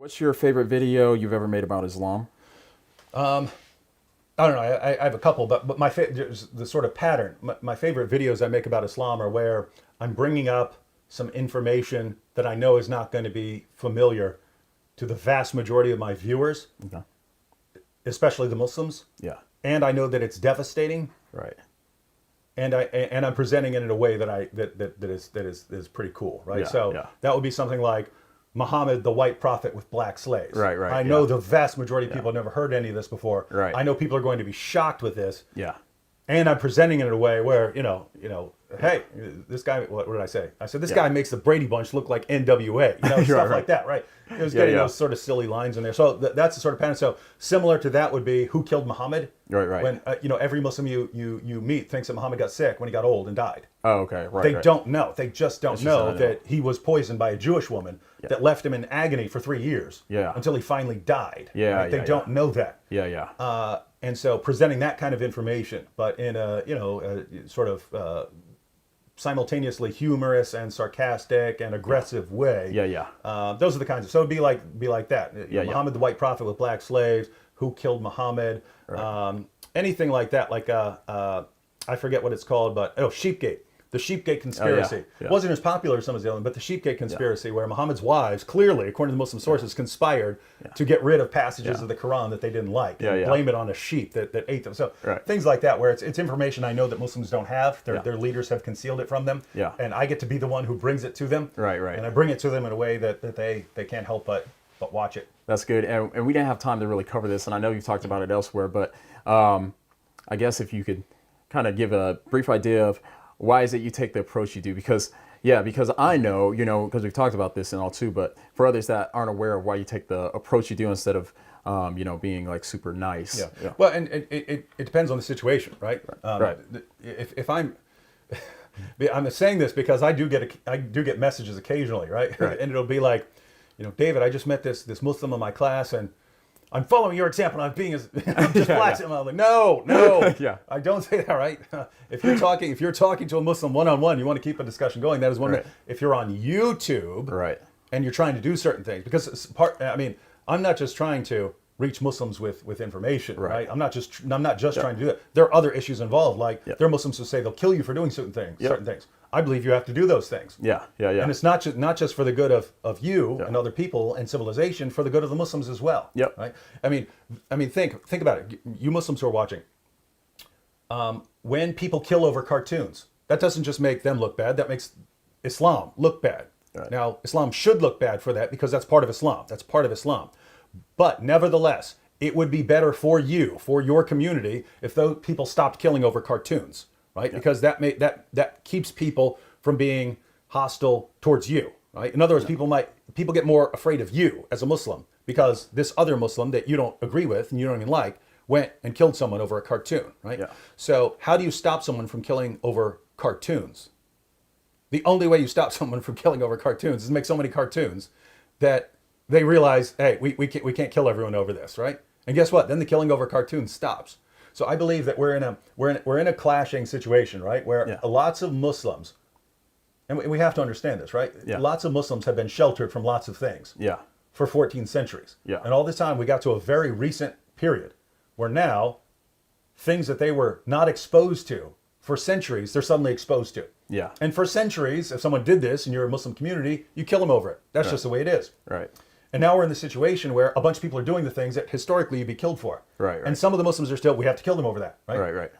What's your favorite video you've ever made about Islam? I don't know. I have a couple, but there's the sort of pattern. My favorite videos I make about Islam are where I'm bringing up some information that I know is not going to be familiar to the vast majority of my viewers, Okay. especially the Muslims. Yeah. And I know that it's devastating, Right. and I'm presenting it in a way that is pretty cool, right? Yeah, So yeah. that would be something like Muhammad, the white prophet with black slaves. Right, right, I know yeah. the vast majority of people have never heard any of this before. Right. I know people are going to be shocked with this. Yeah. And I'm presenting it in a way where, hey, this guy, what did I say? I said, this Yeah. guy makes the Brady Bunch look like NWA, stuff like that, right? It was getting yeah. those sort of silly lines in there. So that's the sort of pattern. So similar to that would be who killed Muhammad? Right, right. When, every Muslim you meet thinks that Muhammad got sick when he got old and died. Oh, okay. Right. They right. don't know. They just don't It's just know not that he was poisoned by a Jewish woman that left him in agony for 3 years Yeah. until he finally died. Yeah, right? They yeah, don't know that. Yeah, yeah. And so presenting that kind of information, but in a sort of simultaneously humorous and sarcastic and aggressive way. Yeah, yeah. Those are the kinds of, so it'd be like that. Yeah, yeah. Muhammad the white prophet with black slaves, who killed Muhammad, anything like that. Like I forget what it's called, but Sheepgate. The Sheepgate conspiracy. yeah. It wasn't as popular as some of the other, but the Sheepgate conspiracy, where Muhammad's wives, clearly, according to the Muslim sources, conspired to get rid of passages of the Quran that they didn't like and blame it on a sheep that ate them. So things like that, where it's information I know that Muslims don't have. Their leaders have concealed it from them. Yeah. And I get to be the one who brings it to them. Right, right. And I bring it to them in a way that they can't help but watch it. That's good. And we didn't have time to really cover this, and I know you've talked about it elsewhere, but I guess if you could kind of give a brief idea of why is it you take the approach you do? Because I know, because we've talked about this and all too, but for others that aren't aware of why you take the approach you do instead of, being like super nice. Yeah. Well, and it depends on the situation, right? Right. If I'm saying this because I do get messages occasionally, right? Right. And it'll be like, David, I just met this Muslim in my class, and I'm following your example. I'm being I'm just blasting him. I'm like, no, Yeah. I don't say that, right? If you're talking to a Muslim one-on-one, you want to keep a discussion going. That is one. Right. If you're on YouTube, Right. and you're trying to do certain things, because I'm not just trying to reach Muslims with information, right? I'm not just trying to do that. There are other issues involved, like there are Muslims who say they'll kill you for doing certain things. I believe you have to do those things. Yeah. And it's not just for the good of you and other people and civilization, for the good of the Muslims as well. Yep. Right? I mean, think about it. You Muslims who are watching, when people kill over cartoons, that doesn't just make them look bad. That makes Islam look bad. Right. Now, Islam should look bad for that because that's part of Islam. That's part of Islam. But nevertheless, it would be better for you, for your community, if those people stopped killing over cartoons, right? Yeah. Because that keeps people from being hostile towards you, right? In other words, people get more afraid of you as a Muslim because this other Muslim that you don't agree with and you don't even like went and killed someone over a cartoon, right? Yeah. So how do you stop someone from killing over cartoons? The only way you stop someone from killing over cartoons is make so many cartoons that they realize, hey, we can't kill everyone over this, right? And guess what? Then the killing over cartoons stops. So I believe that we're in a clashing situation, right? Where lots of Muslims, and we have to understand this, right? Yeah. Lots of Muslims have been sheltered from lots of things for 14 centuries. Yeah. And all this time we got to a very recent period where now things that they were not exposed to for centuries, they're suddenly exposed to. Yeah. And for centuries, if someone did this in your Muslim community, you kill them over it. That's just the way it is. Right. And now we're in the situation where a bunch of people are doing the things that historically you'd be killed for. Right. And some of the Muslims are still, we have to kill them over that, right? Right.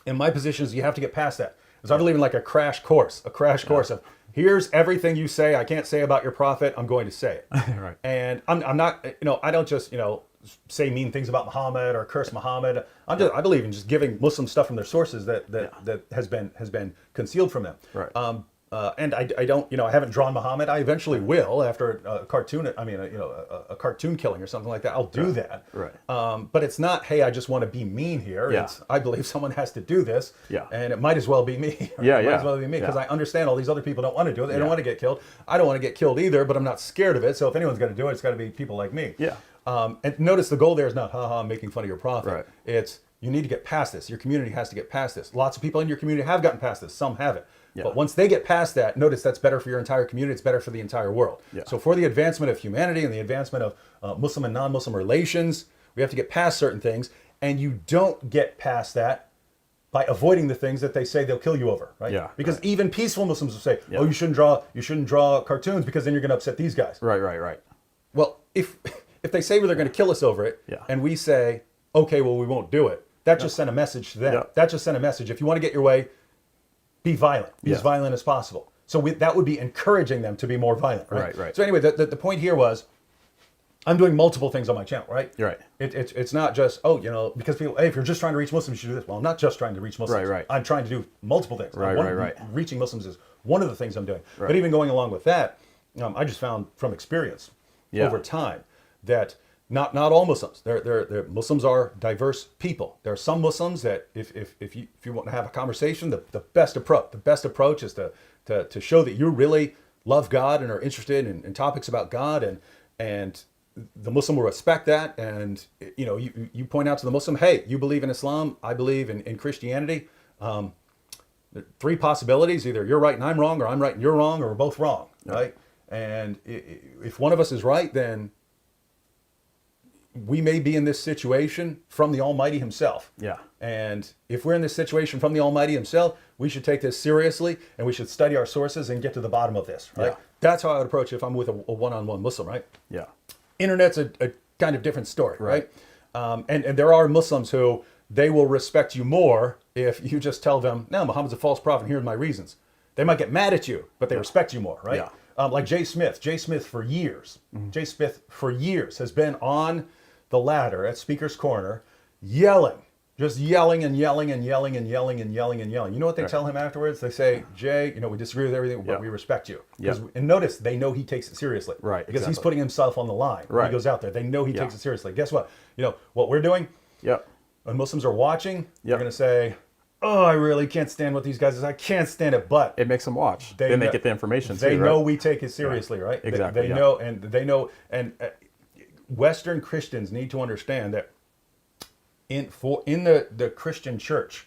And my position is you have to get past that. Because I believe in like a crash course of here's everything you say I can't say about your prophet, I'm going to say it. Right. And I'm not, I don't just, say mean things about Muhammad or curse Muhammad. I believe in just giving Muslims stuff from their sources that has been concealed from them. Right. And I don't, I haven't drawn Muhammad. I eventually will after a cartoon. A cartoon killing or something like that. I'll do that. Right. But it's not, hey, I just want to be mean here. Yeah. It's, I believe someone has to do this. Yeah. And it might as well be me. Yeah. It might as well be me because I understand all these other people don't want to do it. They don't want to get killed. I don't want to get killed either, but I'm not scared of it. So if anyone's going to do it, it's got to be people like me. Yeah. And notice the goal there is not, I'm making fun of your prophet. Right. It's, you need to get past this. Your community has to get past this. Lots of people in your community have gotten past this. Some haven't. Yeah. But once they get past that, notice that's better for your entire community. It's better for the entire world. Yeah. So for the advancement of humanity and the advancement of Muslim and non-Muslim relations, we have to get past certain things. And you don't get past that by avoiding the things that they say they'll kill you over, right? Yeah, because even peaceful Muslims will say, Yeah. "Oh, you shouldn't draw cartoons because then you're going to upset these guys." Right. Well, if they say they're going to kill us over it, Yeah. and we say, "Okay, well, we won't do it," that just sent a message to them. Yeah. That just sent a message. If you want to get your way, be violent. Be as Yeah. violent as possible. So that would be encouraging them to be more violent, right? Right. So anyway, the point here was, I'm doing multiple things on my channel, right? Right. It's not just, because people, hey, if you're just trying to reach Muslims, you should do this. Well, I'm not just trying to reach Muslims. Right. I'm trying to do multiple things. Right. Reaching Muslims is one of the things I'm doing. Right. But even going along with that, I just found from experience over time that not all Muslims, they're Muslims are diverse people. There are some Muslims that if you want to have a conversation, the best approach is to show that you really love God and are interested in topics about God, and the Muslim will respect that. And you point out to the Muslim, hey, you believe in Islam, I believe in Christianity. There are three possibilities: either you're right and I'm wrong, or I'm right and you're wrong, or we're both wrong, right? And if one of us is right, then we may be in this situation from the Almighty Himself. Yeah. And if we're in this situation from the Almighty Himself, we should take this seriously, and we should study our sources and get to the bottom of this, right? Yeah. That's how I would approach it if I'm with a one-on-one Muslim, right? Yeah. Internet's a kind of different story, right? And there are Muslims who they will respect you more if you just tell them, no, Muhammad's a false prophet, and here are my reasons. They might get mad at you, but they respect you more, right? Yeah. Like Jay Smith. Jay Smith for years. Jay Smith for years has been on the ladder at Speaker's Corner, just yelling and yelling and yelling and yelling and yelling and yelling. You know what they tell him afterwards? They say, Jay, we disagree with everything, but we respect you. And notice, they know he takes it seriously. Right, Because he's putting himself on the line when he goes out there. They know he takes it seriously. Guess what? What we're doing? Yep. When Muslims are watching, they're going to say, oh, I really can't stand what these guys do. I can't stand it, but It makes them watch. Then they get the information too, they know right? we take it seriously, right? Exactly, They know, and Western Christians need to understand that in the Christian church,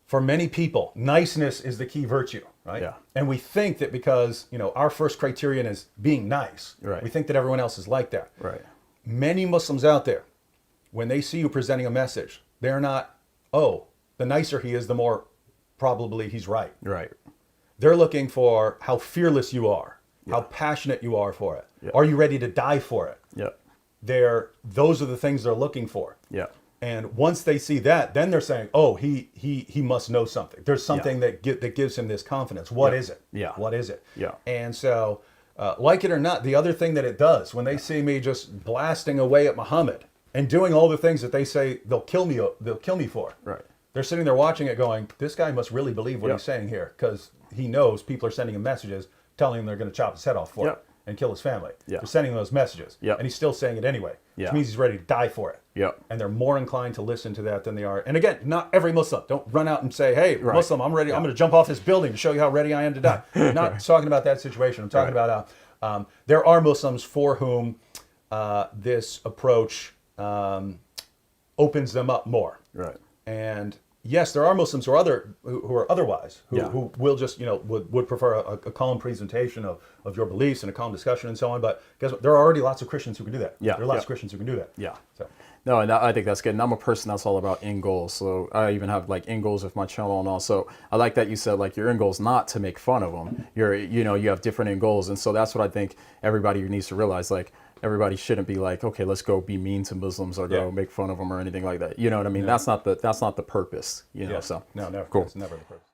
for many people, niceness is the key virtue, right? Yeah. And we think that because our first criterion is being nice, Right. we think that everyone else is like that. Right. Many Muslims out there, when they see you presenting a message, they're not, oh, the nicer he is, the more probably he's right. Right. They're looking for how fearless you are, how passionate you are for it. Yeah. Are you ready to die for it? Yep. Those are the things they're looking for. Yeah. And once they see that, then they're saying, oh, he must know something. There's something that gives him this confidence. What is it? Yeah. What is it? Yeah. And so, like it or not, the other thing that it does, when they see me just blasting away at Muhammad and doing all the things that they say they'll kill me for. Right. They're sitting there watching it going, this guy must really believe what he's saying here, because he knows people are sending him messages telling him they're going to chop his head off for it and kill his family. They're sending those messages. And he's still saying it anyway, which means he's ready to die for it. And they're more inclined to listen to that than they are. And again, not every Muslim. Don't run out and say, hey, Muslim, I'm ready. I'm going to jump off this building to show you how ready I am to die. I'm not talking about that situation. I'm talking about there are Muslims for whom this approach opens them up more. Right. And yes, there are Muslims who are otherwise, who will just, would prefer a calm presentation of your beliefs and a calm discussion and so on. But guess what? There are already lots of Christians who can do that. Yeah. There are lots of Christians who can do that. Yeah. So. No, and I think that's good. And I'm a person that's all about end goals. So I even have like end goals with my channel and all. So I like that you said like your end goal is not to make fun of them. You have different end goals. And so that's what I think everybody needs to realize. Like everybody shouldn't be like, okay, let's go be mean to Muslims or go make fun of them or anything like that. You know what I mean? That's not the purpose, So No, never. cool. It's never the purpose.